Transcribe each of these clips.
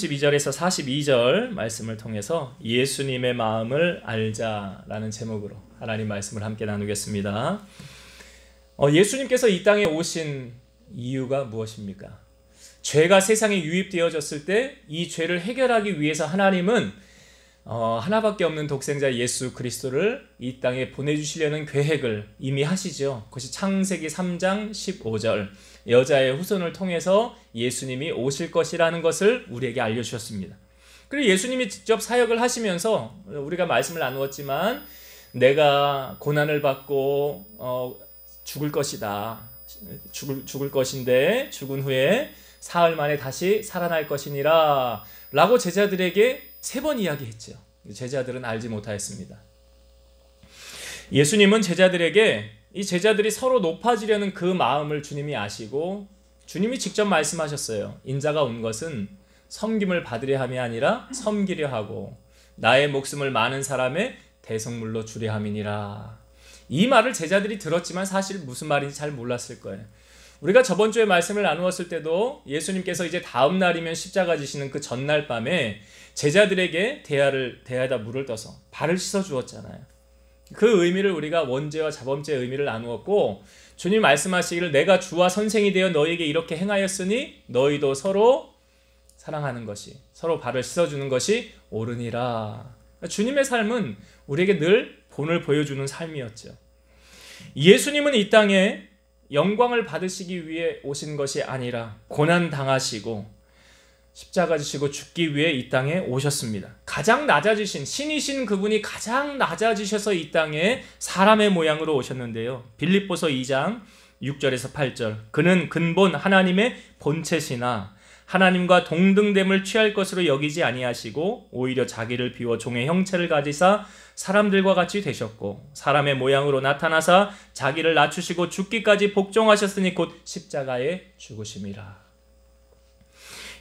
32절에서 42절 말씀을 통해서 예수님의 마음을 알자라는 제목으로 하나님 말씀을 함께 나누겠습니다. 예수님께서 이 땅에 오신 이유가 무엇입니까? 죄가 세상에 유입되어졌을 때 이 죄를 해결하기 위해서 하나님은 하나밖에 없는 독생자 예수 그리스도를 이 땅에 보내주시려는 계획을 이미 하시죠. 그것이 창세기 3장 15절 여자의 후손을 통해서 예수님이 오실 것이라는 것을 우리에게 알려주셨습니다. 그리고 예수님이 직접 사역을 하시면서 우리가 말씀을 나누었지만 내가 고난을 받고 죽을 것이다. 죽을 것인데 죽은 후에 사흘 만에 다시 살아날 것이니라 라고 제자들에게 3번 이야기했죠. 제자들은 알지 못하였습니다. 예수님은 제자들에게 이 제자들이 서로 높아지려는 그 마음을 주님이 아시고 주님이 직접 말씀하셨어요. 인자가 온 것은 섬김을 받으려 함이 아니라 섬기려 하고 나의 목숨을 많은 사람의 대성물로 주려 함이니라. 이 말을 제자들이 들었지만 사실 무슨 말인지 잘 몰랐을 거예요. 우리가 저번 주에 말씀을 나누었을 때도 예수님께서 이제 다음 날이면 십자가 지시는 그 전날 밤에 제자들에게 대야에다 물을 떠서 발을 씻어 주었잖아요. 그 의미를 우리가 원죄와 자범죄의 의미를 나누었고 주님 말씀하시기를 내가 주와 선생이 되어 너희에게 이렇게 행하였으니 너희도 서로 사랑하는 것이 서로 발을 씻어주는 것이 옳으니라. 주님의 삶은 우리에게 늘 본을 보여주는 삶이었죠. 예수님은 이 땅에 영광을 받으시기 위해 오신 것이 아니라 고난 당하시고 십자가 지시고 죽기 위해 이 땅에 오셨습니다. 가장 낮아지신 신이신 그분이 가장 낮아지셔서 이 땅에 사람의 모양으로 오셨는데요. 빌립보서 2장 6절에서 8절 그는 근본 하나님의 본체시나 하나님과 동등됨을 취할 것으로 여기지 아니하시고 오히려 자기를 비워 종의 형체를 가지사 사람들과 같이 되셨고 사람의 모양으로 나타나사 자기를 낮추시고 죽기까지 복종하셨으니 곧 십자가에 죽으심이라.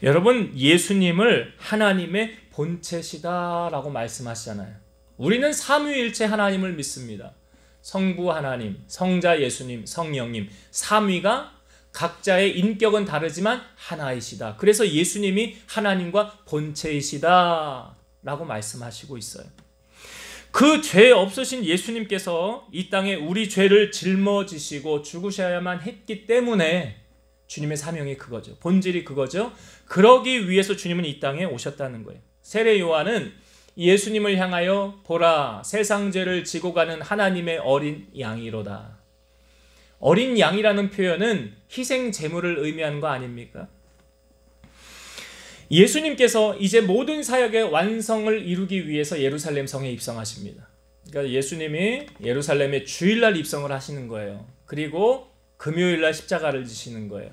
여러분 예수님을 하나님의 본체시다라고 말씀하시잖아요. 우리는 삼위일체 하나님을 믿습니다. 성부 하나님, 성자 예수님, 성령님 삼위가 각자의 인격은 다르지만 하나이시다. 그래서 예수님이 하나님과 본체이시다 라고 말씀하시고 있어요. 그 죄 없으신 예수님께서 이 땅에 우리 죄를 짊어지시고 죽으셔야만 했기 때문에 주님의 사명이 그거죠. 본질이 그거죠. 그러기 위해서 주님은 이 땅에 오셨다는 거예요. 세례 요한은 예수님을 향하여 보라 세상 죄를 지고 가는 하나님의 어린 양이로다. 어린 양이라는 표현은 희생 제물을 의미하는 거 아닙니까? 예수님께서 이제 모든 사역의 완성을 이루기 위해서 예루살렘 성에 입성하십니다. 그러니까 예수님이 예루살렘에 주일날 입성을 하시는 거예요. 그리고 금요일날 십자가를 지시는 거예요.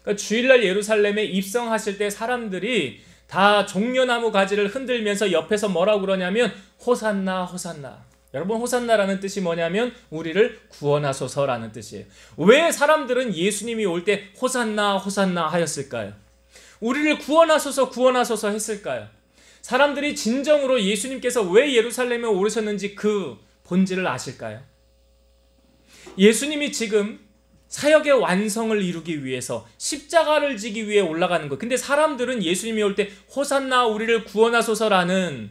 그러니까 주일날 예루살렘에 입성하실 때 사람들이 다 종려나무 가지를 흔들면서 옆에서 뭐라고 그러냐면 호산나 호산나. 여러분 호산나라는 뜻이 뭐냐면 우리를 구원하소서라는 뜻이에요. 왜 사람들은 예수님이 올 때 호산나 호산나 하였을까요? 우리를 구원하소서 구원하소서 했을까요? 사람들이 진정으로 예수님께서 왜 예루살렘에 오르셨는지 그 본질을 아실까요? 예수님이 지금 사역의 완성을 이루기 위해서 십자가를 지기 위해 올라가는 것. 근데 사람들은 예수님이 올 때 호산나 우리를 구원하소서라는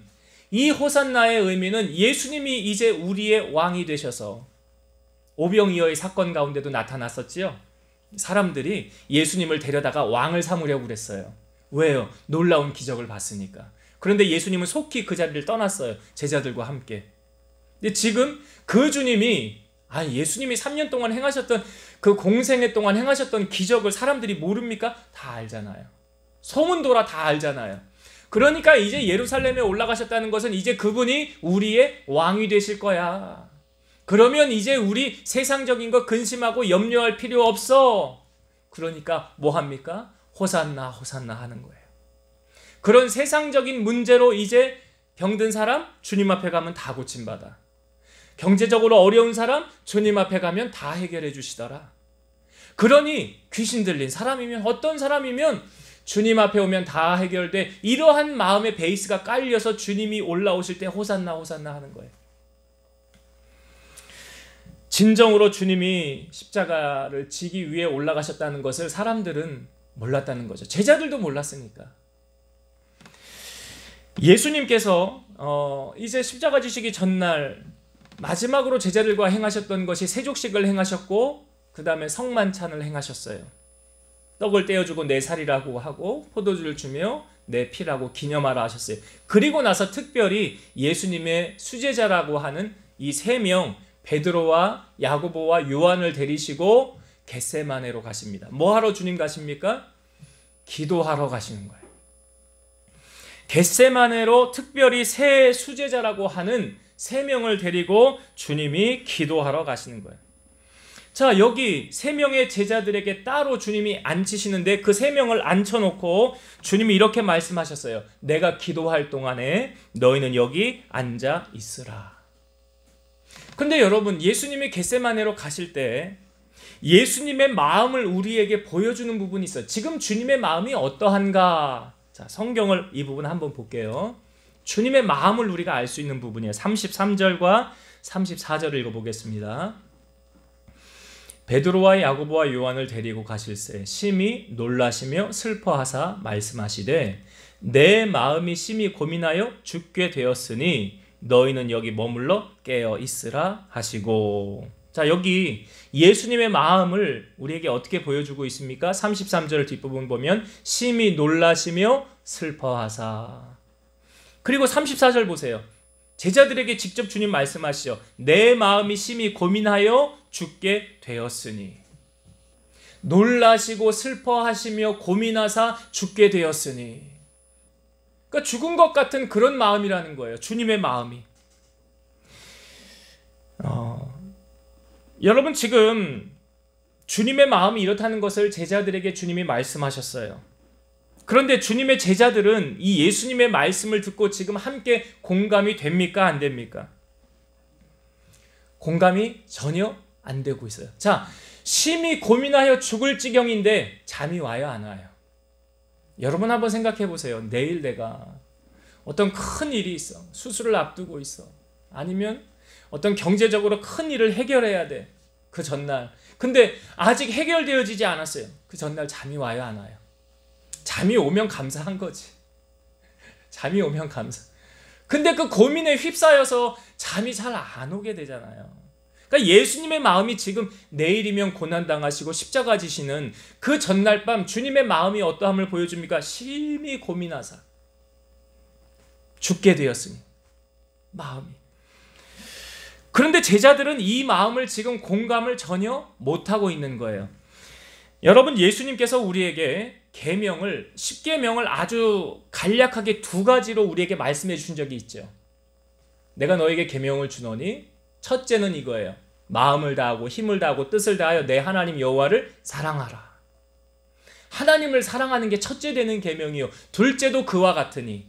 이 호산나의 의미는 예수님이 이제 우리의 왕이 되셔서 오병이어의 사건 가운데도 나타났었지요. 사람들이 예수님을 데려다가 왕을 삼으려고 그랬어요. 왜요? 놀라운 기적을 봤으니까. 그런데 예수님은 속히 그 자리를 떠났어요. 제자들과 함께. 근데 지금 그 주님이 예수님이 3년 동안 행하셨던 그 공생애 동안 행하셨던 기적을 사람들이 모릅니까? 다 알잖아요. 소문 돌아 다 알잖아요. 그러니까 이제 예루살렘에 올라가셨다는 것은 이제 그분이 우리의 왕이 되실 거야. 그러면 이제 우리 세상적인 거 근심하고 염려할 필요 없어. 그러니까 뭐 합니까? 호산나 호산나 하는 거예요. 그런 세상적인 문제로 이제 병든 사람 주님 앞에 가면 다 고침받아. 경제적으로 어려운 사람 주님 앞에 가면 다 해결해 주시더라. 그러니 귀신 들린 사람이면 어떤 사람이면 주님 앞에 오면 다 해결돼. 이러한 마음의 베이스가 깔려서 주님이 올라오실 때 호산나 호산나 하는 거예요. 진정으로 주님이 십자가를 지기 위해 올라가셨다는 것을 사람들은 몰랐다는 거죠. 제자들도 몰랐으니까. 예수님께서 이제 십자가 지시기 전날 마지막으로 제자들과 행하셨던 것이 세족식을 행하셨고 그 다음에 성만찬을 행하셨어요. 떡을 떼어주고 내 살이라고 하고 포도주를 주며 내 피라고 기념하라 하셨어요. 그리고 나서 특별히 예수님의 수제자라고 하는 이 세 명 베드로와 야고보와 요한을 데리시고 겟세마네로 가십니다. 뭐 하러 주님 가십니까? 기도하러 가시는 거예요. 겟세마네로 특별히 새 수제자라고 하는 세 명을 데리고 주님이 기도하러 가시는 거예요. 자, 여기 세 명의 제자들에게 따로 주님이 앉히시는데 그 세 명을 앉혀놓고 주님이 이렇게 말씀하셨어요. 내가 기도할 동안에 너희는 여기 앉아 있으라. 근데 여러분, 예수님이 겟세마네로 가실 때 예수님의 마음을 우리에게 보여주는 부분이 있어요. 지금 주님의 마음이 어떠한가? 자, 성경을 이 부분 한번 볼게요. 주님의 마음을 우리가 알 수 있는 부분이에요. 33절과 34절을 읽어보겠습니다. 베드로와 야고보와 요한을 데리고 가실새 심히 놀라시며 슬퍼하사 말씀하시되 내 마음이 심히 고민하여 죽게 되었으니 너희는 여기 머물러 깨어 있으라 하시고. 자, 여기 예수님의 마음을 우리에게 어떻게 보여주고 있습니까? 33절 뒷부분 보면 심히 놀라시며 슬퍼하사. 그리고 34절 보세요. 제자들에게 직접 주님 말씀하시죠. 내 마음이 심히 고민하여 죽게 되었으니. 놀라시고 슬퍼하시며 고민하사 죽게 되었으니. 그러니까 죽은 것 같은 그런 마음이라는 거예요. 주님의 마음이. 여러분, 지금 주님의 마음이 이렇다는 것을 제자들에게 주님이 말씀하셨어요. 그런데 주님의 제자들은 이 예수님의 말씀을 듣고 지금 함께 공감이 됩니까? 안 됩니까? 공감이 전혀 안 되고 있어요. 자, 심히 고민하여 죽을 지경인데 잠이 와요, 안 와요? 여러분 한번 생각해 보세요. 내일 내가 어떤 큰 일이 있어. 수술을 앞두고 있어. 아니면 어떤 경제적으로 큰 일을 해결해야 돼. 그 전날. 근데 아직 해결되어지지 않았어요. 그 전날 잠이 와요, 안 와요? 잠이 오면 감사한 거지. 잠이 오면 감사. 근데 그 고민에 휩싸여서 잠이 잘 안 오게 되잖아요. 그러니까 예수님의 마음이 지금 내일이면 고난당하시고 십자가 지시는 그 전날 밤 주님의 마음이 어떠함을 보여줍니까? 심히 고민하사 죽게 되었으니. 마음이. 그런데 제자들은 이 마음을 지금 공감을 전혀 못하고 있는 거예요. 여러분, 예수님께서 우리에게 계명을, 10계명을 아주 간략하게 두 가지로 우리에게 말씀해 주신 적이 있죠. 내가 너에게 계명을 주노니 첫째는 이거예요. 마음을 다하고 힘을 다하고 뜻을 다하여 내 하나님 여호와를 사랑하라. 하나님을 사랑하는 게 첫째 되는 계명이요. 둘째도 그와 같으니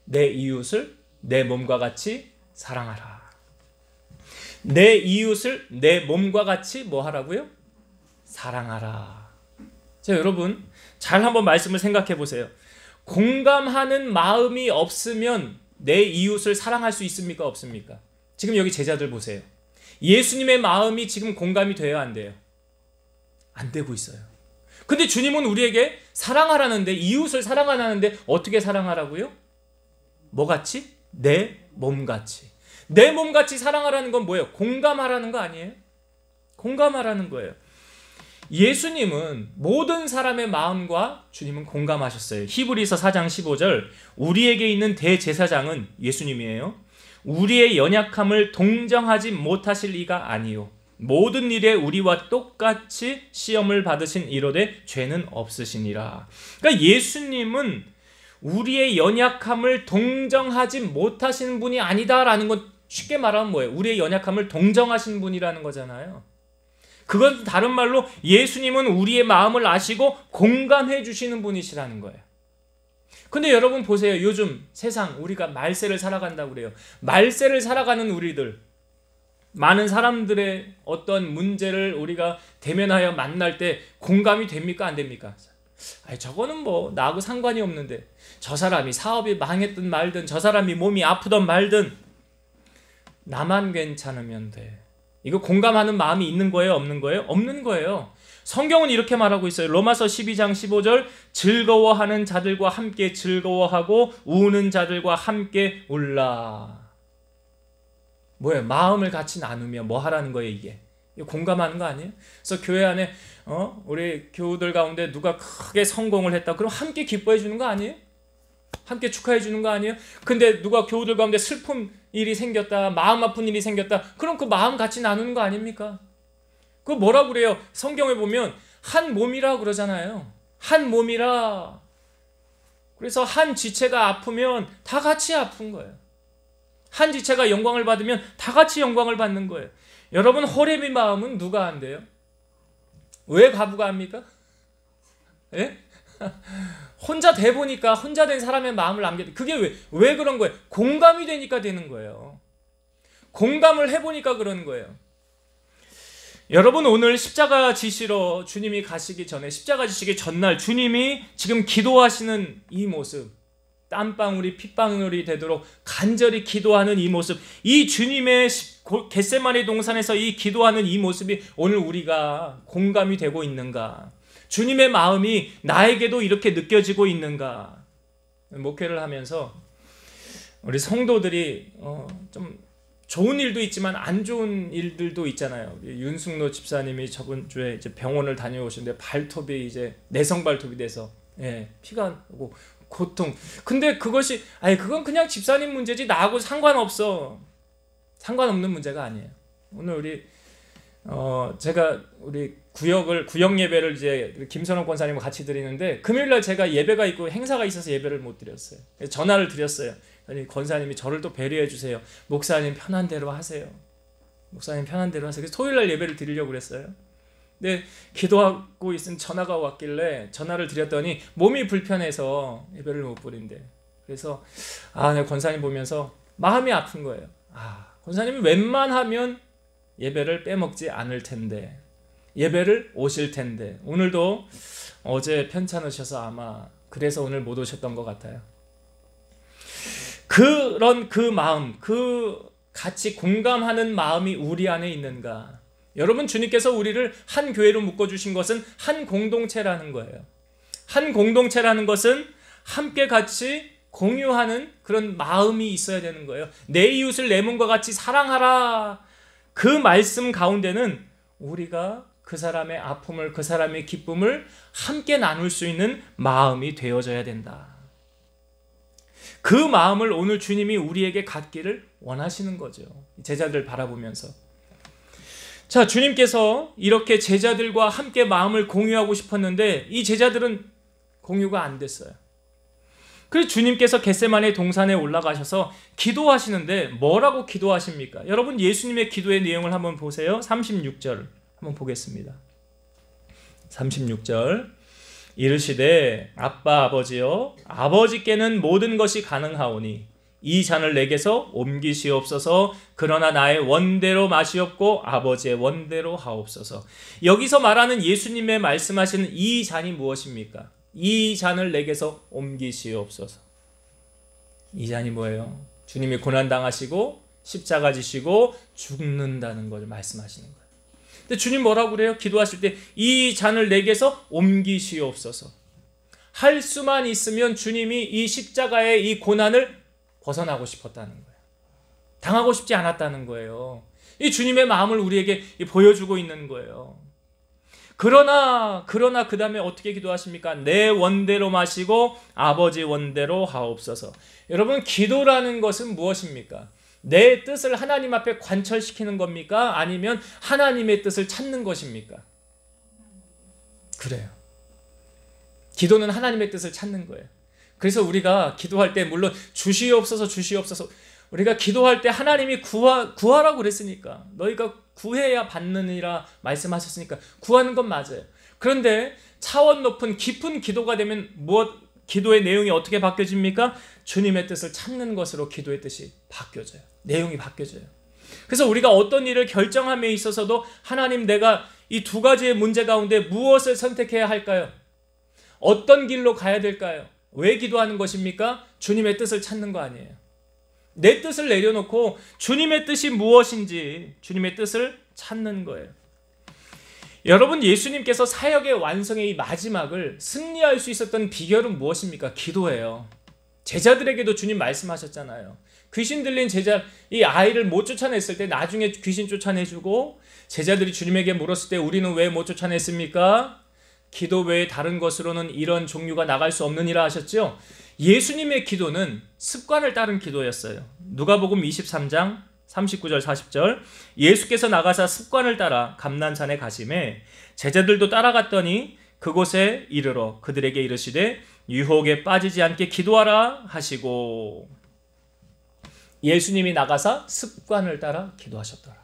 내 이웃을 내 몸과 같이 사랑하라. 내 이웃을 내 몸과 같이 뭐 하라고요? 사랑하라. 자, 여러분 잘 한번 말씀을 생각해 보세요. 공감하는 마음이 없으면 내 이웃을 사랑할 수 있습니까? 없습니까? 지금 여기 제자들 보세요. 예수님의 마음이 지금 공감이 돼요? 안 돼요? 안 되고 있어요. 근데 주님은 우리에게 사랑하라는데, 이웃을 사랑하라는데 어떻게 사랑하라고요? 뭐같이? 내 몸같이. 내 몸같이 사랑하라는 건 뭐예요? 공감하라는 거 아니에요? 공감하라는 거예요. 예수님은 모든 사람의 마음과 주님은 공감하셨어요. 히브리서 4장 15절 우리에게 있는 대제사장은 예수님이에요. 우리의 연약함을 동정하지 못하실 이가 아니요 모든 일에 우리와 똑같이 시험을 받으신 이로되 죄는 없으시니라. 그러니까 예수님은 우리의 연약함을 동정하지 못하시는 분이 아니다라는 건 쉽게 말하면 뭐예요? 우리의 연약함을 동정하신 분이라는 거잖아요. 그건 다른 말로 예수님은 우리의 마음을 아시고 공감해 주시는 분이시라는 거예요. 근데 여러분 보세요. 요즘 세상 우리가 말세를 살아간다고 그래요. 말세를 살아가는 우리들, 많은 사람들의 어떤 문제를 우리가 대면하여 만날 때 공감이 됩니까? 안 됩니까? 아니, 저거는 뭐 나하고 상관이 없는데, 저 사람이 사업이 망했든 말든, 저 사람이 몸이 아프든 말든 나만 괜찮으면 돼. 이거 공감하는 마음이 있는 거예요? 없는 거예요? 없는 거예요. 성경은 이렇게 말하고 있어요. 로마서 12장 15절 즐거워하는 자들과 함께 즐거워하고 우는 자들과 함께 울라. 뭐예요? 마음을 같이 나누며 뭐 하라는 거예요 이게? 공감하는 거 아니에요? 그래서 교회 안에 우리 교우들 가운데 누가 크게 성공을 했다. 그럼 함께 기뻐해 주는 거 아니에요? 함께 축하해 주는 거 아니에요? 근데 누가 교우들 가운데 슬픈 일이 생겼다. 마음 아픈 일이 생겼다. 그럼 그 마음 같이 나누는 거 아닙니까? 그거 뭐라고 그래요? 성경에 보면 한 몸이라 그러잖아요. 한 몸이라. 그래서 한 지체가 아프면 다 같이 아픈 거예요. 한 지체가 영광을 받으면 다 같이 영광을 받는 거예요. 여러분, 호렙의 마음은 누가 한대요? 왜 과부가 합니까? 예? 혼자 돼 보니까 혼자 된 사람의 마음을 남겨. 그게 왜 그런 거예요? 공감이 되니까 되는 거예요. 공감을 해보니까 그러는 거예요. 여러분, 오늘 십자가 지시러 주님이 가시기 전에, 십자가 지시기 전날 주님이 지금 기도하시는 이 모습, 땀방울이 핏방울이 되도록 간절히 기도하는 이 모습, 이 주님의 겟세마네 동산에서 이 기도하는 이 모습이 오늘 우리가 공감이 되고 있는가? 주님의 마음이 나에게도 이렇게 느껴지고 있는가? 목회를 하면서 우리 성도들이 좀 좋은 일도 있지만 안 좋은 일들도 있잖아요. 윤숙로 집사님이 저번 주에 이제 병원을 다녀오셨는데 발톱이 이제 내성 발톱이 돼서 피가 나고 고통. 근데 그건 그냥 집사님 문제지 나하고 상관없어. 상관없는 문제가 아니에요. 오늘 우리 제가 우리 구역 예배를 이제 김선호 권사님과 같이 드리는데 금요일날 제가 예배가 있고 행사가 있어서 예배를 못 드렸어요. 전화를 드렸어요. 아니, 권사님이 저를 또 배려해 주세요. 목사님 편한 대로 하세요. 목사님 편한 대로 하세요. 그래서 토요일날 예배를 드리려고 그랬어요. 근데 기도하고 있은 전화가 왔길래 전화를 드렸더니 몸이 불편해서 예배를 못 드린대. 그래서 내가 권사님 보면서 마음이 아픈 거예요. 권사님이 웬만하면 예배를 빼먹지 않을 텐데, 예배를 오실 텐데, 오늘도 어제 편찮으셔서 아마 그래서 오늘 못 오셨던 것 같아요. 그런 그 마음, 같이 공감하는 마음이 우리 안에 있는가? 여러분, 주님께서 우리를 한 교회로 묶어주신 것은 한 공동체라는 거예요. 한 공동체라는 것은 함께 같이 공유하는 그런 마음이 있어야 되는 거예요. 내 이웃을 내 몸과 같이 사랑하라. 그 말씀 가운데는 우리가 그 사람의 아픔을, 그 사람의 기쁨을 함께 나눌 수 있는 마음이 되어져야 된다. 그 마음을 오늘 주님이 우리에게 갖기를 원하시는 거죠. 제자들 바라보면서. 자, 주님께서 이렇게 제자들과 함께 마음을 공유하고 싶었는데 이 제자들은 공유가 안 됐어요. 그래서 주님께서 겟세마네 동산에 올라가셔서 기도하시는데 뭐라고 기도하십니까? 여러분, 예수님의 기도의 내용을 한번 보세요. 36절 한번 보겠습니다. 36절 이르시되 아빠 아버지여, 아버지께는 모든 것이 가능하오니 이 잔을 내게서 옮기시옵소서. 그러나 나의 원대로 마시옵고 아버지의 원대로 하옵소서. 여기서 말하는 예수님의 말씀하시는 이 잔이 무엇입니까? 이 잔을 내게서 옮기시옵소서. 이 잔이 뭐예요? 주님이 고난당하시고 십자가 지시고 죽는다는 걸 말씀하시는 거예요. 근데 주님 뭐라고 그래요? 기도하실 때 이 잔을 내게서 옮기시옵소서. 할 수만 있으면 주님이 이 십자가의 이 고난을 벗어나고 싶었다는 거예요. 당하고 싶지 않았다는 거예요. 이 주님의 마음을 우리에게 보여주고 있는 거예요. 그러나 그 다음에 어떻게 기도하십니까? 내 원대로 마시고 아버지 원대로 하옵소서. 여러분, 기도라는 것은 무엇입니까? 내 뜻을 하나님 앞에 관철시키는 겁니까? 아니면 하나님의 뜻을 찾는 것입니까? 그래요. 기도는 하나님의 뜻을 찾는 거예요. 그래서 우리가 기도할 때 물론 주시옵소서 우리가 기도할 때 하나님이 구하라고 그랬으니까, 너희가 구해야 받느니라 말씀하셨으니까 구하는 건 맞아요. 그런데 차원 높은 깊은 기도가 되면 기도의 내용이 어떻게 바뀌어집니까? 주님의 뜻을 찾는 것으로 기도의 뜻이 바뀌어져요. 내용이 바뀌어져요. 그래서 우리가 어떤 일을 결정함에 있어서도 하나님, 내가 이 두 가지의 문제 가운데 무엇을 선택해야 할까요? 어떤 길로 가야 될까요? 왜 기도하는 것입니까? 주님의 뜻을 찾는 거 아니에요. 내 뜻을 내려놓고 주님의 뜻이 무엇인지 주님의 뜻을 찾는 거예요. 여러분, 예수님께서 사역의 완성의 이 마지막을 승리할 수 있었던 비결은 무엇입니까? 기도예요. 제자들에게도 주님 말씀하셨잖아요. 귀신 들린 제자, 이 아이를 못 쫓아냈을 때 나중에 귀신 쫓아내주고, 제자들이 주님에게 물었을 때 우리는 왜 못 쫓아냈습니까? 기도 외에 다른 것으로는 이런 종류가 나갈 수 없느니라 하셨죠. 예수님의 기도는 습관을 따른 기도였어요. 누가복음 23장 39절 40절, 예수께서 나가사 습관을 따라 감난산에 가시매 제자들도 따라갔더니 그곳에 이르러 그들에게 이르시되 유혹에 빠지지 않게 기도하라 하시고, 예수님이 나가사 습관을 따라 기도하셨더라.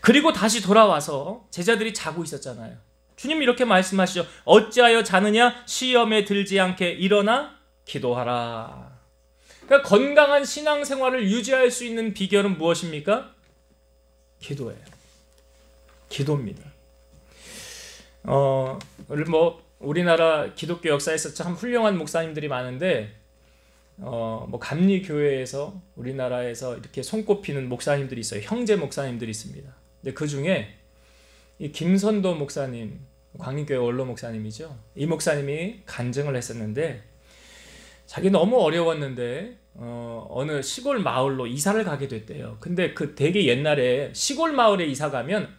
그리고 다시 돌아와서 제자들이 자고 있었잖아요. 주님 이렇게 말씀하시죠. 어찌하여 자느냐? 시험에 들지 않게 일어나 기도하라. 그러니까 건강한 신앙생활을 유지할 수 있는 비결은 무엇입니까? 기도예요. 기도입니다. 우리나라 기독교 역사에서 참 훌륭한 목사님들이 많은데, 감리교회에서 우리나라에서 이렇게 손꼽히는 목사님들이 있어요. 형제 목사님들이 있습니다. 근데 그 중에 이 김선도 목사님, 광림교회 원로 목사님이죠. 이 목사님이 간증을 했었는데, 자기 너무 어려웠는데 어느 시골 마을로 이사를 가게 됐대요. 근데 그 되게 옛날에 시골 마을에 이사 가면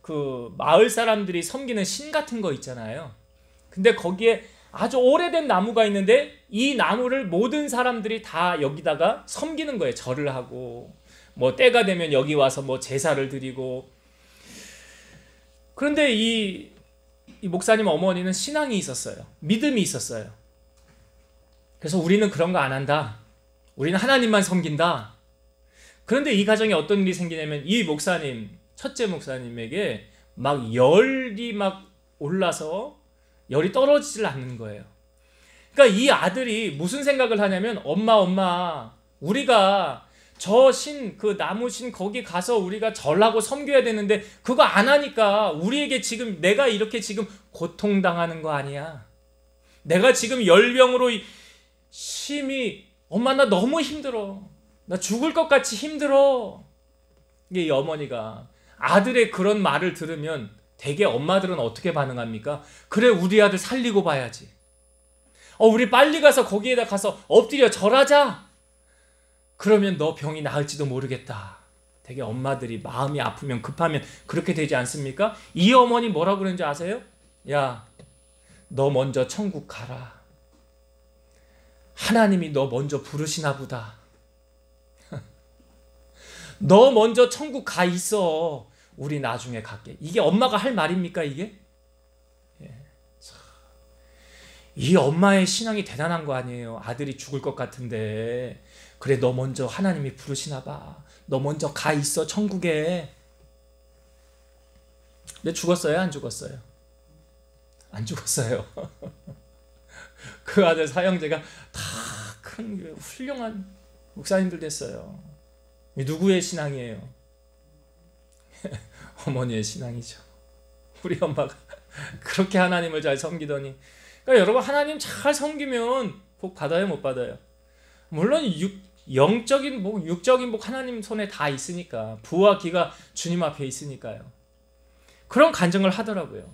그 마을 사람들이 섬기는 신 같은 거 있잖아요. 근데 거기에 아주 오래된 나무가 있는데 이 나무를 모든 사람들이 다 여기다가 섬기는 거예요. 절을 하고 뭐 때가 되면 여기 와서 뭐 제사를 드리고. 그런데 이 목사님 어머니는 신앙이 있었어요. 믿음이 있었어요. 그래서 우리는 그런 거 안 한다. 우리는 하나님만 섬긴다. 그런데 이 가정에 어떤 일이 생기냐면, 이 목사님, 첫째 목사님에게 막 열이 막 올라서 열이 떨어지질 않는 거예요. 그러니까 이 아들이 무슨 생각을 하냐면, 엄마, 우리가 저 신, 그 나무 신 거기 가서 우리가 절하고 섬겨야 되는데 그거 안 하니까 우리에게 지금 내가 이렇게 지금 고통당하는 거 아니야. 내가 지금 열병으로 심히, 엄마 나 너무 힘들어. 나 죽을 것 같이 힘들어. 이게 이 어머니가 아들의 그런 말을 들으면 대개 엄마들은 어떻게 반응합니까? 그래, 우리 아들 살리고 봐야지. 우리 빨리 가서 거기에다 가서 엎드려 절하자. 그러면 너 병이 나을지도 모르겠다. 되게 엄마들이 마음이 아프면 급하면 그렇게 되지 않습니까? 이 어머니 뭐라고 그러는지 아세요? 야, 너 먼저 천국 가라. 하나님이 너 먼저 부르시나 보다. 너 먼저 천국 가 있어. 우리 나중에 갈게. 이게 엄마가 할 말입니까 이게? 이 엄마의 신앙이 대단한 거 아니에요. 아들이 죽을 것 같은데 그래, 너 먼저 하나님이 부르시나 봐. 너 먼저 가 있어 천국에. 근데 죽었어요? 안 죽었어요? 안 죽었어요. 그 아들 사형제가 다 큰 훌륭한 목사님들 됐어요. 누구의 신앙이에요? 어머니의 신앙이죠. 우리 엄마가 그렇게 하나님을 잘 섬기더니. 그러니까 여러분, 하나님 잘 섬기면 복 받아요, 못 받아요? 물론 영적인 복, 육적인 복 하나님 손에 다 있으니까, 부와 기가 주님 앞에 있으니까요. 그런 간증을 하더라고요.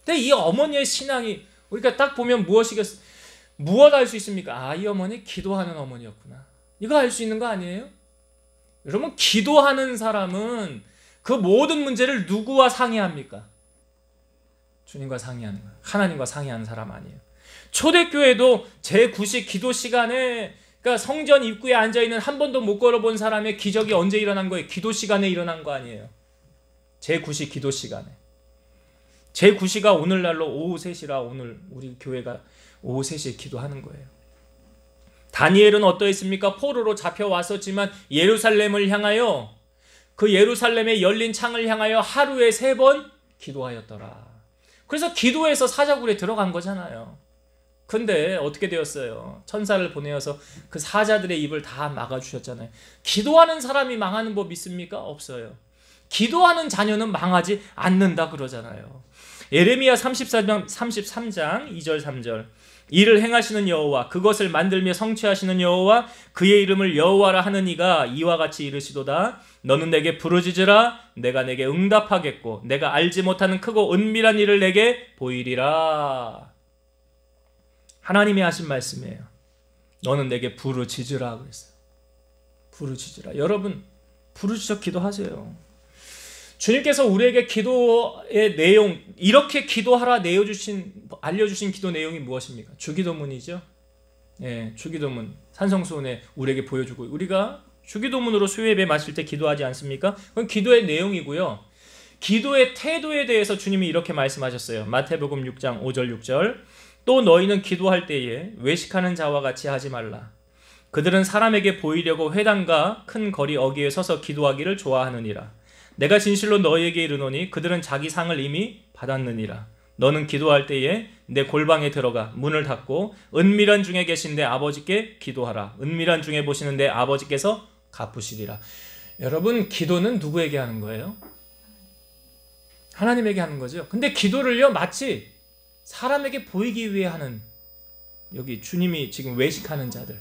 근데 이 어머니의 신앙이 우리가 딱 보면 무엇 알 수 있습니까? 이 어머니 기도하는 어머니였구나. 이거 알 수 있는 거 아니에요? 여러분, 기도하는 사람은 그 모든 문제를 누구와 상의합니까? 주님과 상의하는 거예요. 하나님과 상의하는 사람 아니에요. 초대교회도 제9식 기도 시간에, 그러니까 성전 입구에 앉아있는 한 번도 못 걸어본 사람의 기적이 언제 일어난 거예요? 기도 시간에 일어난 거 아니에요. 제9식 기도 시간에. 제9시가 오늘날로 오후 3시라 오늘 우리 교회가 오후 3시에 기도하는 거예요. 다니엘은 어떠했습니까? 포로로 잡혀왔었지만 예루살렘을 향하여, 그 예루살렘의 열린 창을 향하여 하루에 3번 기도하였더라. 그래서 기도해서 사자굴에 들어간 거잖아요. 근데 어떻게 되었어요? 천사를 보내어서 그 사자들의 입을 다 막아주셨잖아요. 기도하는 사람이 망하는 법 있습니까? 없어요. 기도하는 자녀는 망하지 않는다 그러잖아요. 예레미야 33장 2절 3절. 이를 행하시는 여호와, 그것을 만들며 성취하시는 여호와, 그의 이름을 여호와라 하는 이가 이와 같이 이르시도다. 너는 내게 부르짖으라. 내가 내게 응답하겠고 내가 알지 못하는 크고 은밀한 일을 내게 보이리라. 하나님이 하신 말씀이에요. 너는 내게 부르짖으라 그랬어요. 부르짖으라. 여러분 부르짖어 기도하세요. 주님께서 우리에게 기도의 내용, 이렇게 기도하라 알려주신 기도 내용이 무엇입니까? 주기도문이죠. 예, 주기도문. 산성수훈에 우리에게 보여주고, 우리가 주기도문으로 수요예배 마실 때 기도하지 않습니까? 그건 기도의 내용이고요. 기도의 태도에 대해서 주님이 이렇게 말씀하셨어요. 마태복음 6장 5절 6절. 또 너희는 기도할 때에 외식하는 자와 같이 하지 말라. 그들은 사람에게 보이려고 회당과 큰 거리 어귀에 서서 기도하기를 좋아하느니라. 내가 진실로 너희에게 이르노니 그들은 자기 상을 이미 받았느니라. 너는 기도할 때에 내 골방에 들어가 문을 닫고 은밀한 중에 계신 내 아버지께 기도하라. 은밀한 중에 보시는 내 아버지께서 갚으시리라. 여러분, 기도는 누구에게 하는 거예요? 하나님에게 하는 거죠. 근데 기도를요, 마치 사람에게 보이기 위해 하는, 여기 주님이 지금 외식하는 자들,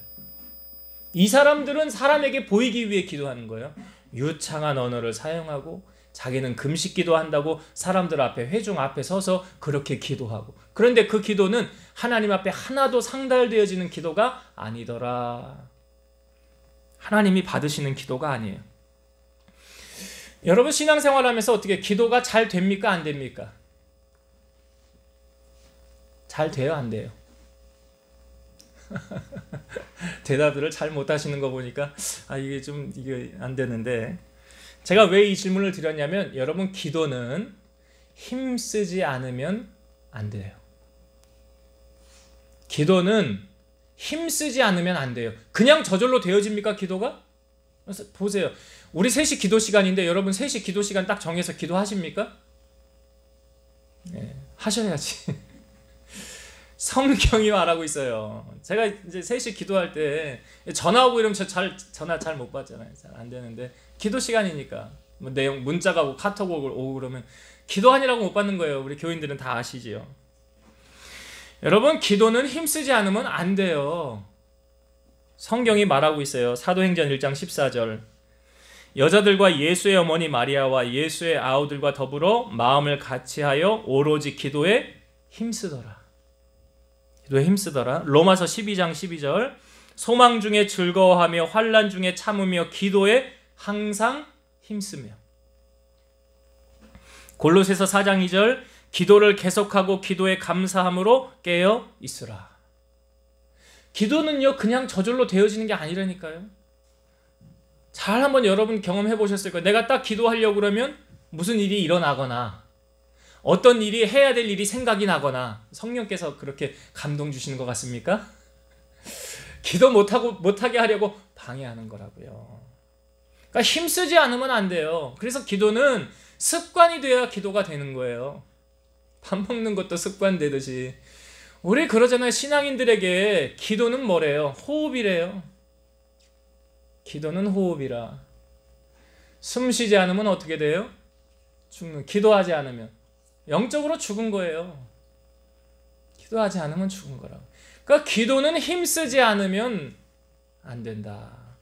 이 사람들은 사람에게 보이기 위해 기도하는 거예요. 유창한 언어를 사용하고 자기는 금식 기도한다고 사람들 앞에, 회중 앞에 서서 그렇게 기도하고, 그런데 그 기도는 하나님 앞에 하나도 상달되어지는 기도가 아니더라. 하나님이 받으시는 기도가 아니에요. 여러분, 신앙생활하면서 어떻게 기도가 잘 됩니까? 안 됩니까? 잘 돼요? 안 돼요? 대답을 잘 못하시는 거 보니까 이게 안 되는데, 제가 왜 이 질문을 드렸냐면, 여러분, 기도는 힘쓰지 않으면 안 돼요. 기도는 힘쓰지 않으면 안 돼요. 그냥 저절로 되어집니까, 기도가? 그래서 보세요. 우리 3시 기도 시간인데 여러분 3시 기도 시간 딱 정해서 기도하십니까? 네, 하셔야지. 성경이 말하고 있어요. 제가 이제 3시 기도할 때 전화 오고 이러면 전화 잘 못 받잖아요. 잘 안 되는데, 기도 시간이니까 뭐 내용 문자가 오고 카톡 오고 그러면 기도하니라고 못 받는 거예요. 우리 교인들은 다 아시지요. 여러분, 기도는 힘쓰지 않으면 안 돼요. 성경이 말하고 있어요. 사도행전 1장 14절. 여자들과 예수의 어머니 마리아와 예수의 아우들과 더불어 마음을 같이하여 오로지 기도에 힘쓰더라. 기도에 힘쓰더라. 로마서 12장 12절. 소망 중에 즐거워하며 환난 중에 참으며 기도에 항상 힘쓰며. 골로새서 4장 2절. 기도를 계속하고 기도에 감사함으로 깨어 있으라. 기도는요, 그냥 저절로 되어지는 게 아니라니까요. 잘 한번 여러분 경험해 보셨을 거예요. 내가 딱 기도하려고 그러면 무슨 일이 일어나거나, 어떤 일이 해야 될 일이 생각이 나거나, 성령께서 그렇게 감동 주시는 것 같습니까? 기도 못하게 하려고 방해하는 거라고요. 그러니까 힘쓰지 않으면 안 돼요. 그래서 기도는 습관이 돼야 기도가 되는 거예요. 밥 먹는 것도 습관 되듯이. 우리 그러잖아요. 신앙인들에게 기도는 뭐래요? 호흡이래요. 기도는 호흡이라. 숨 쉬지 않으면 어떻게 돼요? 죽는. 기도하지 않으면 영적으로 죽은 거예요. 기도하지 않으면 죽은 거라고. 그러니까 기도는 힘쓰지 않으면 안 된다.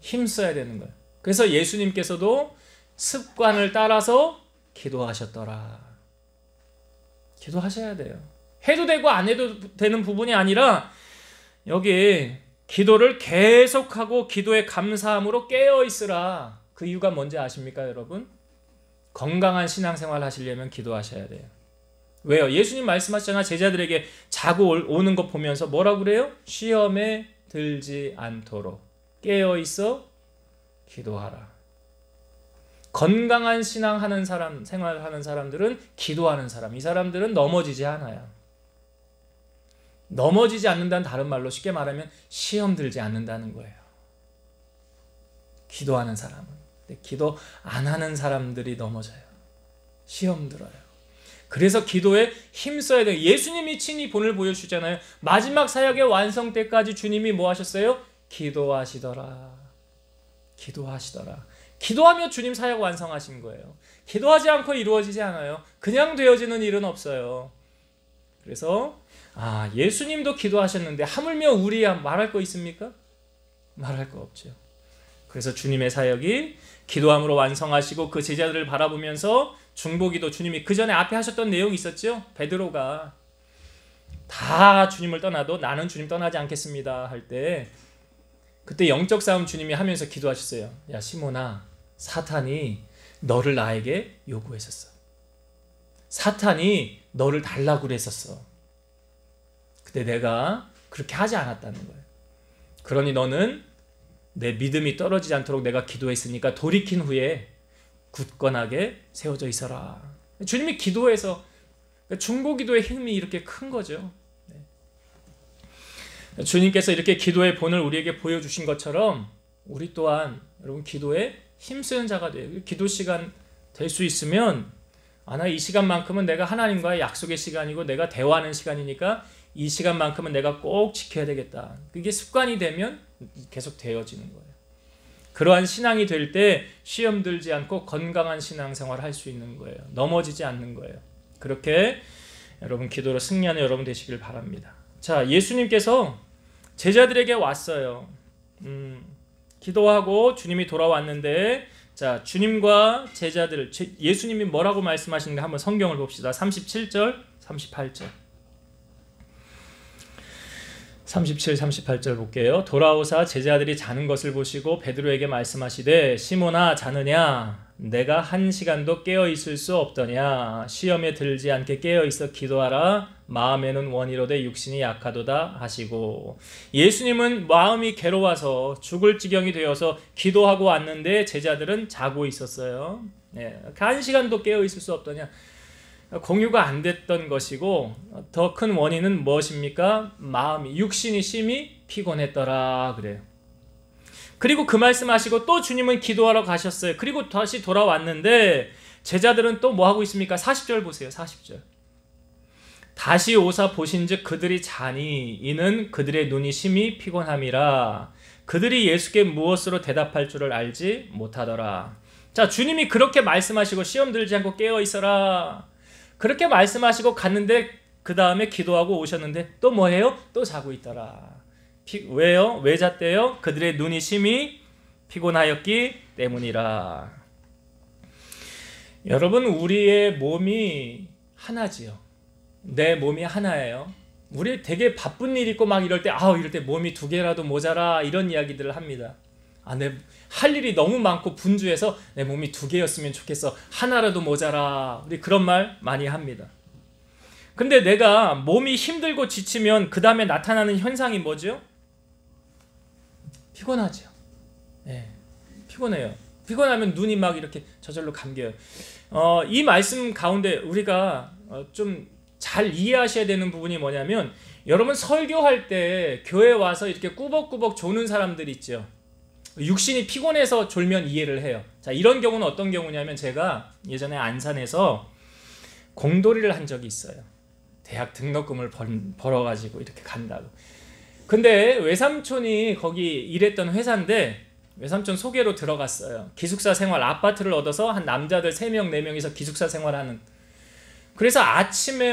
힘써야 되는 거예요. 그래서 예수님께서도 습관을 따라서 기도하셨더라. 기도하셔야 돼요. 해도 되고 안 해도 되는 부분이 아니라, 여기 기도를 계속하고 기도에 감사함으로 깨어 있으라. 그 이유가 뭔지 아십니까, 여러분? 건강한 신앙생활 하시려면 기도하셔야 돼요. 왜요? 예수님 말씀하셨잖아요. 제자들에게 자고 오는 거 보면서 뭐라고 그래요? 시험에 들지 않도록 깨어 있어 기도하라. 건강한 신앙하는 사람, 생활하는 사람들은 기도하는 사람. 이 사람들은 넘어지지 않아요. 넘어지지 않는다는 다른 말로 쉽게 말하면 시험 들지 않는다는 거예요. 기도하는 사람은. 근데 기도 안 하는 사람들이 넘어져요. 시험 들어요. 그래서 기도에 힘써야 돼요. 예수님이 친히 본을 보여주잖아요. 마지막 사역의 완성 때까지 주님이 뭐 하셨어요? 기도하시더라. 기도하시더라. 기도하며 주님 사역 완성하신 거예요. 기도하지 않고 이루어지지 않아요. 그냥 되어지는 일은 없어요. 그래서 예수님도 기도하셨는데 하물며 우리야 말할 거 있습니까? 말할 거 없죠. 그래서 주님의 사역이 기도함으로 완성하시고 그 제자들을 바라보면서 중보기도, 주님이 그 전에 앞에 하셨던 내용이 있었죠. 베드로가 다 주님을 떠나도 나는 주님 떠나지 않겠습니다 할 때, 그때 영적 싸움 주님이 하면서 기도하셨어요. 야 시몬아, 사탄이 너를 나에게 요구했었어. 사탄이 너를 달라고 그랬었어. 근데 내가 그렇게 하지 않았다는 거예요. 그러니 너는 내 믿음이 떨어지지 않도록 내가 기도했으니까 돌이킨 후에 굳건하게 세워져 있어라. 주님이 기도해서, 중보기도의 힘이 이렇게 큰 거죠. 주님께서 이렇게 기도의 본을 우리에게 보여주신 것처럼 우리 또한 여러분 기도에 힘쓰는 자가 돼요. 기도 시간 될 수 있으면 이 시간만큼은 내가 하나님과의 약속의 시간이고 내가 대화하는 시간이니까 이 시간만큼은 내가 꼭 지켜야 되겠다. 그게 습관이 되면 계속 되어지는 거예요. 그러한 신앙이 될 때 시험 들지 않고 건강한 신앙생활을 할 수 있는 거예요. 넘어지지 않는 거예요. 그렇게 여러분 기도로 승리하는 여러분 되시길 바랍니다. 자, 예수님께서 제자들에게 왔어요. 기도하고 주님이 돌아왔는데, 자, 주님과 제자들, 예수님이 뭐라고 말씀하시는가 한번 성경을 봅시다. 37절, 38절. 37, 38절 볼게요. 돌아오사 제자들이 자는 것을 보시고 베드로에게 말씀하시되 시몬아 자느냐? 내가 한 시간도 깨어 있을 수 없더냐? 시험에 들지 않게 깨어 있어 기도하라. 마음에는 원이로되 육신이 약하도다 하시고, 예수님은 마음이 괴로워서 죽을 지경이 되어서 기도하고 왔는데 제자들은 자고 있었어요. 한 시간도 깨어 있을 수 없더냐? 공유가 안 됐던 것이고, 더 큰 원인은 무엇입니까? 마음이, 육신이 심히 피곤했더라 그래요. 그리고 그 말씀하시고 또 주님은 기도하러 가셨어요. 그리고 다시 돌아왔는데 제자들은 또 뭐 하고 있습니까? 40절 보세요. 40절. 다시 오사 보신즉 그들이 자니 이는 그들의 눈이 심히 피곤함이라. 그들이 예수께 무엇으로 대답할 줄을 알지 못하더라. 자, 주님이 그렇게 말씀하시고 시험 들지 않고 깨어 있어라. 그렇게 말씀하시고 갔는데 그 다음에 기도하고 오셨는데 또 뭐해요? 또 자고 있더라. 왜요? 왜 잤대요? 그들의 눈이 심히 피곤하였기 때문이라. 여러분, 우리의 몸이 하나지요. 내 몸이 하나예요. 우리 되게 바쁜 일 있고 막 이럴 때 이럴 때 몸이 두 개라도 모자라 이런 이야기들을 합니다. 내 할 일이 너무 많고 분주해서 내 몸이 두 개였으면 좋겠어. 하나라도 모자라. 우리 그런 말 많이 합니다. 근데 내가 몸이 힘들고 지치면 그 다음에 나타나는 현상이 뭐죠? 피곤하죠. 피곤해요. 피곤하면 눈이 막 이렇게 저절로 감겨요. 이 말씀 가운데 우리가 좀 잘 이해하셔야 되는 부분이 뭐냐면, 여러분 설교할 때 교회 와서 이렇게 꾸벅꾸벅 조는 사람들 있죠. 육신이 피곤해서 졸면 이해를 해요. 자, 이런 경우는 어떤 경우냐면, 제가 예전에 안산에서 공돌이를 한 적이 있어요. 대학 등록금을 벌어가지고 이렇게 간다고. 근데 외삼촌이 거기 일했던 회사인데 외삼촌 소개로 들어갔어요. 기숙사 생활, 아파트를 얻어서 한 남자들 3명, 4명이서 기숙사 생활하는. 그래서 아침에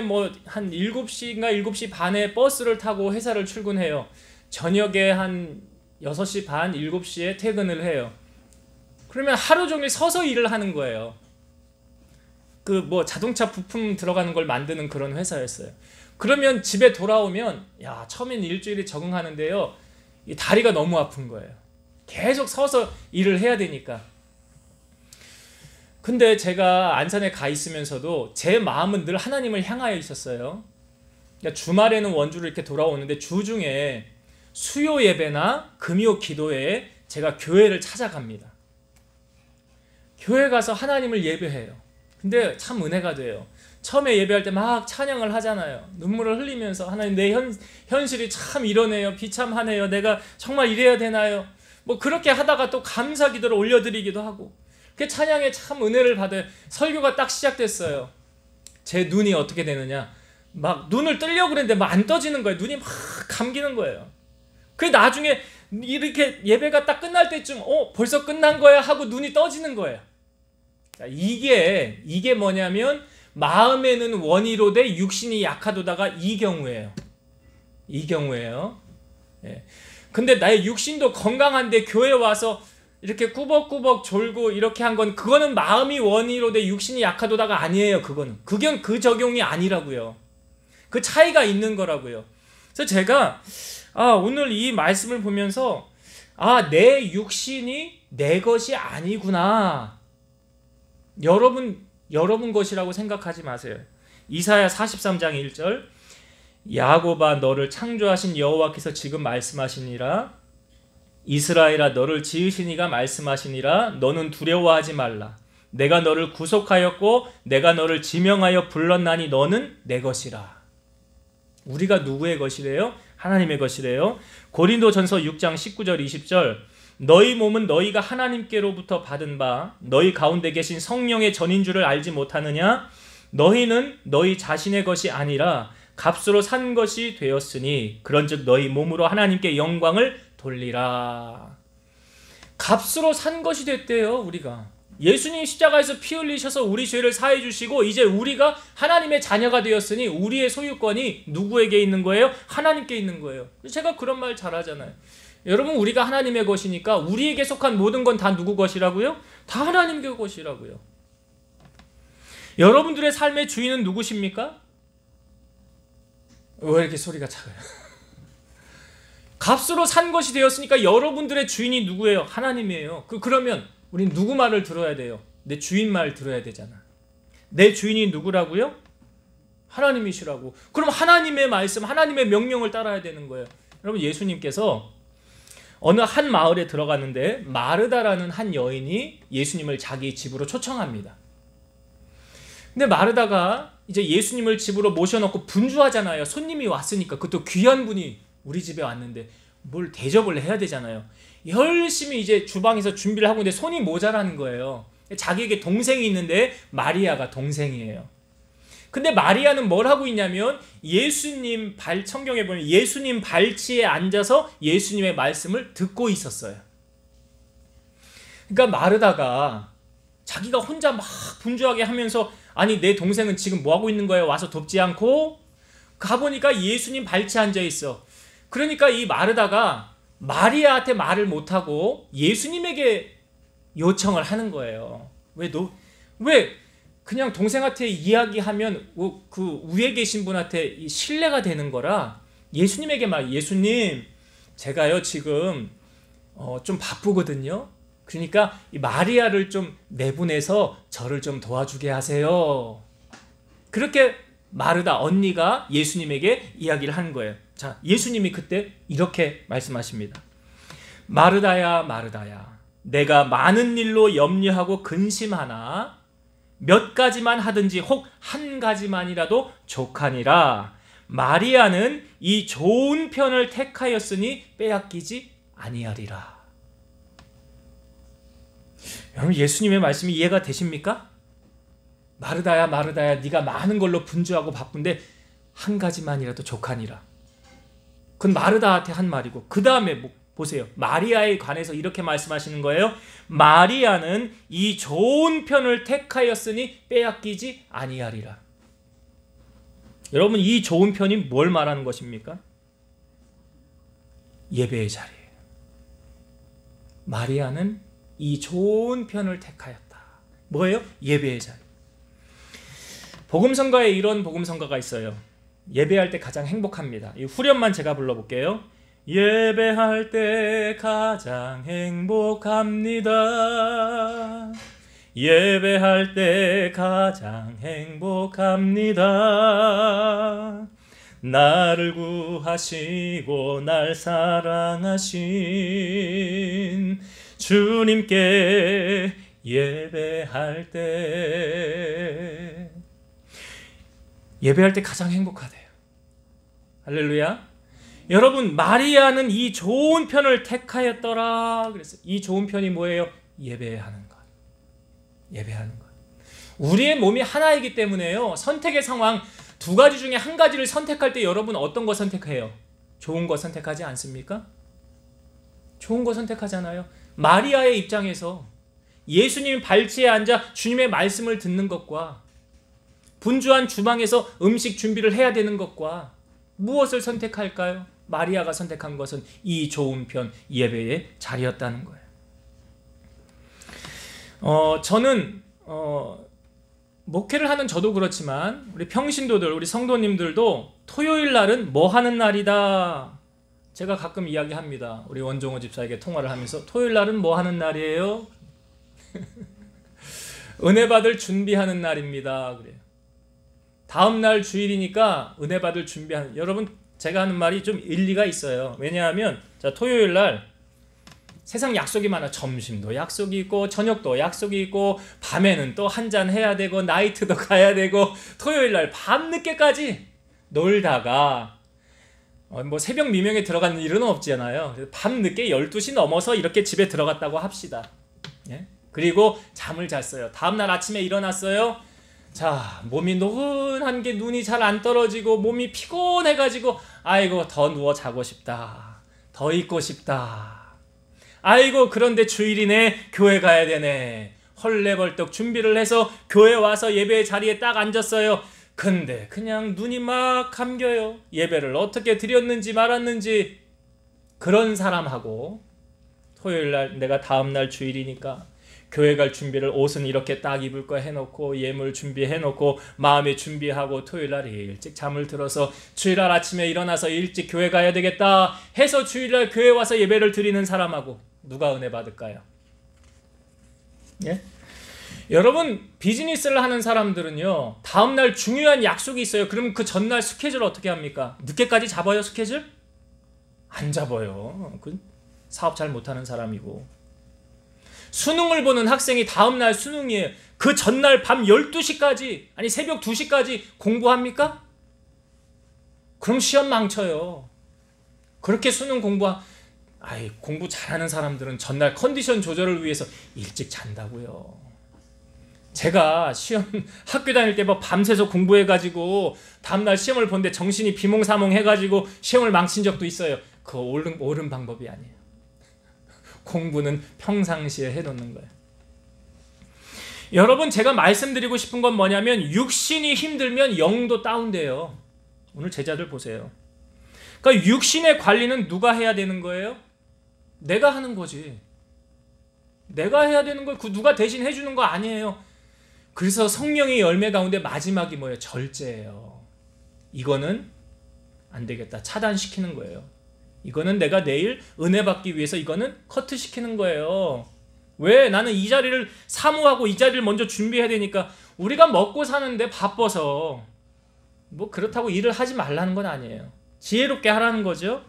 한 7시인가 7시 반에 버스를 타고 회사를 출근해요. 저녁에 한 6시 반, 7시에 퇴근을 해요. 그러면 하루 종일 서서 일을 하는 거예요. 자동차 부품 들어가는 걸 만드는 그런 회사였어요. 그러면 집에 돌아오면, 처음엔 일주일에 적응하는데요, 이 다리가 너무 아픈 거예요. 계속 서서 일을 해야 되니까. 근데 제가 안산에 가 있으면서도 제 마음은 늘 하나님을 향하여 있었어요. 그러니까 주말에는 원주를 이렇게 돌아오는데 주중에 수요 예배나 금요 기도회에 제가 교회를 찾아갑니다. 교회 가서 하나님을 예배해요. 근데 참 은혜가 돼요. 처음에 예배할 때 막 찬양을 하잖아요. 눈물을 흘리면서 하나님, 내 현실이 참 이러네요. 비참하네요. 내가 정말 이래야 되나요? 그렇게 하다가 또 감사 기도를 올려드리기도 하고, 그 찬양에 참 은혜를 받아요. 설교가 딱 시작됐어요. 제 눈이 어떻게 되느냐, 막 눈을 뜨려고 그랬는데 막 안 떠지는 거예요. 눈이 막 감기는 거예요. 그 나중에 이렇게 예배가 딱 끝날 때쯤 벌써 끝난 거야 하고 눈이 떠지는 거예요. 이게 뭐냐면 마음에는 원이로되 육신이 약하도다가 이 경우예요. 이 경우예요. 예. 근데 나의 육신도 건강한데 교회 와서 이렇게 꾸벅꾸벅 졸고 이렇게 한 건 그거는 마음이 원이로되 육신이 약하도다가 아니에요. 그거는 그 적용이 아니라고요. 그 차이가 있는 거라고요. 그래서 제가 오늘 이 말씀을 보면서 내 육신이 내 것이 아니구나. 여러분 것이라고 생각하지 마세요. 이사야 43장 1절 야곱아 너를 창조하신 여호와께서 지금 말씀하시니라. 이스라엘아 너를 지으신 이가 말씀하시니라. 너는 두려워하지 말라. 내가 너를 구속하였고 내가 너를 지명하여 불렀나니 너는 내 것이라. 우리가 누구의 것이래요? 하나님의 것이래요. 고린도전서 6장 19절 20절 너희 몸은 너희가 하나님께로부터 받은 바 너희 가운데 계신 성령의 전인 줄을 알지 못하느냐? 너희는 너희 자신의 것이 아니라 값으로 산 것이 되었으니 그런즉 너희 몸으로 하나님께 영광을 돌리라. 값으로 산 것이 됐대요. 우리가 예수님 십자가에서 피 흘리셔서 우리 죄를 사해 주시고 이제 우리가 하나님의 자녀가 되었으니 우리의 소유권이 누구에게 있는 거예요? 하나님께 있는 거예요. 제가 그런 말 잘하잖아요. 여러분 우리가 하나님의 것이니까 우리에게 속한 모든 건 다 누구 것이라고요? 다 하나님의 것이라고요. 여러분들의 삶의 주인은 누구십니까? 왜 이렇게 소리가 작아요? 값으로 산 것이 되었으니까 여러분들의 주인이 누구예요? 하나님이에요. 그러면 우린 누구 말을 들어야 돼요? 내 주인 말 들어야 되잖아. 내 주인이 누구라고요? 하나님이시라고. 그럼 하나님의 말씀, 하나님의 명령을 따라야 되는 거예요. 여러분 예수님께서 어느 한 마을에 들어갔는데 마르다라는 한 여인이 예수님을 자기 집으로 초청합니다. 근데 마르다가 이제 예수님을 집으로 모셔놓고 분주하잖아요. 손님이 왔으니까. 그것도 귀한 분이 우리 집에 왔는데 뭘 대접을 해야 되잖아요. 열심히 이제 주방에서 준비를 하고 있는데 손이 모자라는 거예요. 자기에게 동생이 있는데 마리아가 동생이에요. 근데 마리아는 뭘 하고 있냐면 예수님 청경에 보면 예수님 발치에 앉아서 예수님의 말씀을 듣고 있었어요. 그러니까 마르다가 자기가 혼자 막 분주하게 하면서 아니 내 동생은 지금 뭐 하고 있는 거예요? 와서 돕지 않고 가보니까 예수님 발치에 앉아 있어. 그러니까 이 마르다가 마리아한테 말을 못하고 예수님에게 요청을 하는 거예요. 왜 그냥 동생한테 이야기하면 그 위에 계신 분한테 신뢰가 되는 거라 예수님에게 예수님 제가요 지금 좀 바쁘거든요. 그러니까 이 마리아를 좀 내보내서 저를 좀 도와주게 하세요. 그렇게 마르다 언니가 예수님에게 이야기를 하는 거예요. 자, 예수님이 그때 이렇게 말씀하십니다. 마르다야 마르다야 내가 많은 일로 염려하고 근심하나 몇 가지만 하든지 혹 한 가지만이라도 족하니라. 마리아는 이 좋은 편을 택하였으니 빼앗기지 아니하리라. 여러분 예수님의 말씀이 이해가 되십니까? 마르다야 마르다야 네가 많은 걸로 분주하고 바쁜데 한 가지만이라도 족하니라. 그건 마르다한테 한 말이고 그 다음에 보세요. 마리아에 관해서 이렇게 말씀하시는 거예요. 마리아는 이 좋은 편을 택하였으니 빼앗기지 아니하리라. 여러분 이 좋은 편이 뭘 말하는 것입니까? 예배의 자리예요. 마리아는 이 좋은 편을 택하였다. 뭐예요? 예배의 자리. 복음성가에 이런 복음성가가 있어요. 예배할 때 가장 행복합니다. 이 후렴만 제가 불러볼게요. 예배할 때 가장 행복합니다. 예배할 때 가장 행복합니다. 나를 구하시고 날 사랑하신 주님께 예배할 때 가장 행복하대요. 할렐루야. 여러분 마리아는 이 좋은 편을 택하였더라 그랬어요. 이 좋은 편이 뭐예요? 예배하는 것. 예배하는 것. 우리의 몸이 하나이기 때문에요. 선택의 상황 두 가지 중에 한 가지를 선택할 때 여러분 어떤 거 선택해요? 좋은 거 선택하지 않습니까? 좋은 거 선택하잖아요. 마리아의 입장에서 예수님 발치에 앉아 주님의 말씀을 듣는 것과 분주한 주방에서 음식 준비를 해야 되는 것과 무엇을 선택할까요? 마리아가 선택한 것은 이 좋은 편 예배의 자리였다는 거예요. 저는 목회를 하는 저도 그렇지만 우리 평신도들, 우리 성도님들도 토요일 날은 뭐 하는 날이다. 제가 가끔 이야기합니다. 우리 원종호 집사에게 통화를 하면서 토요일 날은 뭐 하는 날이에요? 은혜 받을 준비하는 날입니다. 그래요. 다음 날 주일이니까 은혜 받을 준비하는. 여러분, 제가 하는 말이 좀 일리가 있어요. 왜냐하면 자, 토요일 날 세상 약속이 많아. 점심도 약속이 있고 저녁도 약속이 있고 밤에는 또 한잔 해야 되고 나이트도 가야 되고 토요일 날 밤늦게까지 놀다가 뭐 새벽 미명에 들어가는 일은 없잖아요. 밤늦게 12시 넘어서 이렇게 집에 들어갔다고 합시다. 예? 그리고 잠을 잤어요. 다음날 아침에 일어났어요. 자, 몸이 노근한 게 눈이 잘 안 떨어지고 몸이 피곤해가지고 아이고 더 누워 자고 싶다. 더 있고 싶다. 아이고 그런데 주일이네. 교회 가야 되네. 헐레벌떡 준비를 해서 교회 와서 예배 자리에 딱 앉았어요. 근데 그냥 눈이 막 감겨요. 예배를 어떻게 드렸는지 말았는지. 그런 사람하고 토요일날 내가 다음날 주일이니까 교회 갈 준비를 옷은 이렇게 딱 입을 거 해놓고 예물 준비해놓고 마음에 준비하고 토요일날 일찍 잠을 들어서 주일날 아침에 일어나서 일찍 교회 가야 되겠다 해서 주일날 교회 와서 예배를 드리는 사람하고 누가 은혜 받을까요? 예? 여러분, 비즈니스를 하는 사람들은요, 다음날 중요한 약속이 있어요. 그럼 그 전날 스케줄 어떻게 합니까? 늦게까지 잡아요, 스케줄? 안 잡아요. 그 사업 잘 못하는 사람이고. 수능을 보는 학생이 다음날 수능이에요. 그 전날 밤 12시까지, 아니 새벽 2시까지 공부합니까? 그럼 시험 망쳐요. 그렇게 수능 공부 잘하는 사람들은 전날 컨디션 조절을 위해서 일찍 잔다고요. 제가 시험 학교 다닐 때 뭐 밤새서 공부해가지고 다음날 시험을 보는데 정신이 비몽사몽해가지고 시험을 망친 적도 있어요. 그거 옳은 방법이 아니에요. 공부는 평상시에 해놓는 거예요. 여러분, 제가 말씀드리고 싶은 건 뭐냐면 육신이 힘들면 영도 다운돼요. 오늘 제자들 보세요. 그러니까 육신의 관리는 누가 해야 되는 거예요? 내가 하는 거지. 내가 해야 되는 걸 누가 대신 해주는 거 아니에요. 그래서 성령의 열매 가운데 마지막이 뭐예요? 절제예요. 이거는 안 되겠다. 차단시키는 거예요. 이거는 내가 내일 은혜 받기 위해서 이거는 커트시키는 거예요. 왜? 나는 이 자리를 사모하고 이 자리를 먼저 준비해야 되니까. 우리가 먹고 사는데 바빠서 뭐 그렇다고 일을 하지 말라는 건 아니에요. 지혜롭게 하라는 거죠.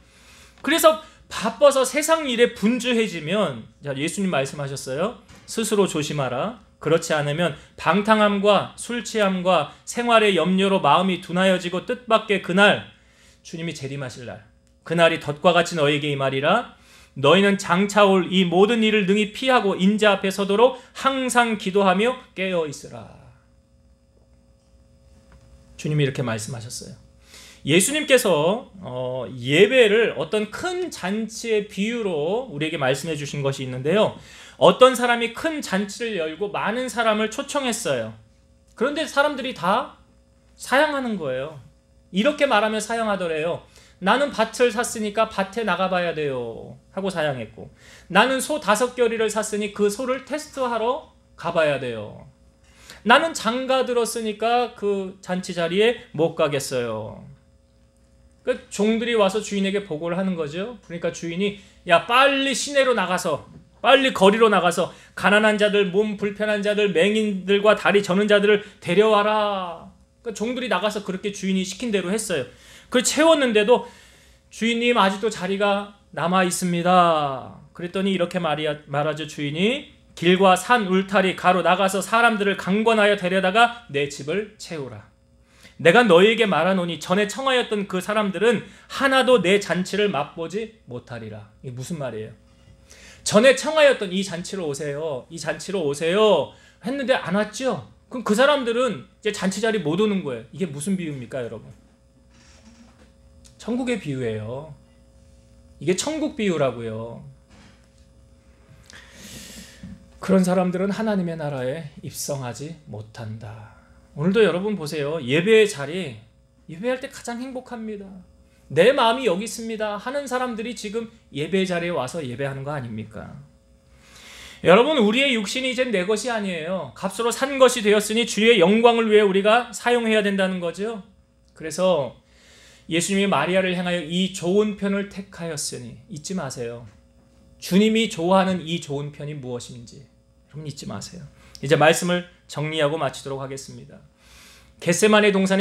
그래서 바빠서 세상 일에 분주해지면, 자, 예수님 말씀하셨어요. 스스로 조심하라. 그렇지 않으면 방탕함과 술 취함과 생활의 염려로 마음이 둔하여지고 뜻밖의 그날, 주님이 재림하실 날, 그날이 덫과 같이 너에게 임하리라. 너희는 장차 올 이 모든 일을 능히 피하고 인자 앞에 서도록 항상 기도하며 깨어 있으라. 주님이 이렇게 말씀하셨어요. 예수님께서 예배를 어떤 큰 잔치의 비유로 우리에게 말씀해 주신 것이 있는데요. 어떤 사람이 큰 잔치를 열고 많은 사람을 초청했어요. 그런데 사람들이 다 사양하는 거예요. 이렇게 말하면 사양하더래요. 나는 밭을 샀으니까 밭에 나가봐야 돼요 하고 사양했고, 나는 소 5겨리를 샀으니 그 소를 테스트하러 가봐야 돼요. 나는 장가 들었으니까 그 잔치 자리에 못 가겠어요. 그 종들이 와서 주인에게 보고를 하는 거죠. 그러니까 주인이 야, 빨리 시내로 나가서, 빨리 거리로 나가서 가난한 자들, 몸 불편한 자들, 맹인들과 다리 저는 자들을 데려와라. 그러니까 종들이 나가서 그렇게 주인이 시킨 대로 했어요. 그걸 채웠는데도 주인님 아직도 자리가 남아 있습니다. 그랬더니 이렇게 말하죠. 주인이 길과 산 울타리 가로 나가서 사람들을 강권하여 데려다가 내 집을 채우라. 내가 너희에게 말하노니 전에 청하였던 그 사람들은 하나도 내 잔치를 맛보지 못하리라. 이게 무슨 말이에요? 전에 청하였던 이 잔치로 오세요. 이 잔치로 오세요. 했는데 안 왔죠? 그럼 그 사람들은 이제 잔치 자리 못 오는 거예요. 이게 무슨 비유입니까, 여러분? 천국의 비유예요. 이게 천국 비유라고요. 그런 사람들은 하나님의 나라에 입성하지 못한다. 오늘도 여러분 보세요. 예배의 자리, 예배할 때 가장 행복합니다. 내 마음이 여기 있습니다 하는 사람들이 지금 예배 자리에 와서 예배하는 거 아닙니까? 여러분, 우리의 육신이 이제 내 것이 아니에요. 값으로 산 것이 되었으니 주의 영광을 위해 우리가 사용해야 된다는 거죠. 그래서 예수님이 마리아를 향하여 이 좋은 편을 택하였으니 잊지 마세요. 주님이 좋아하는 이 좋은 편이 무엇인지 여러분 잊지 마세요. 이제 말씀을 정리하고 마치도록 하겠습니다. 겟세마네 동산에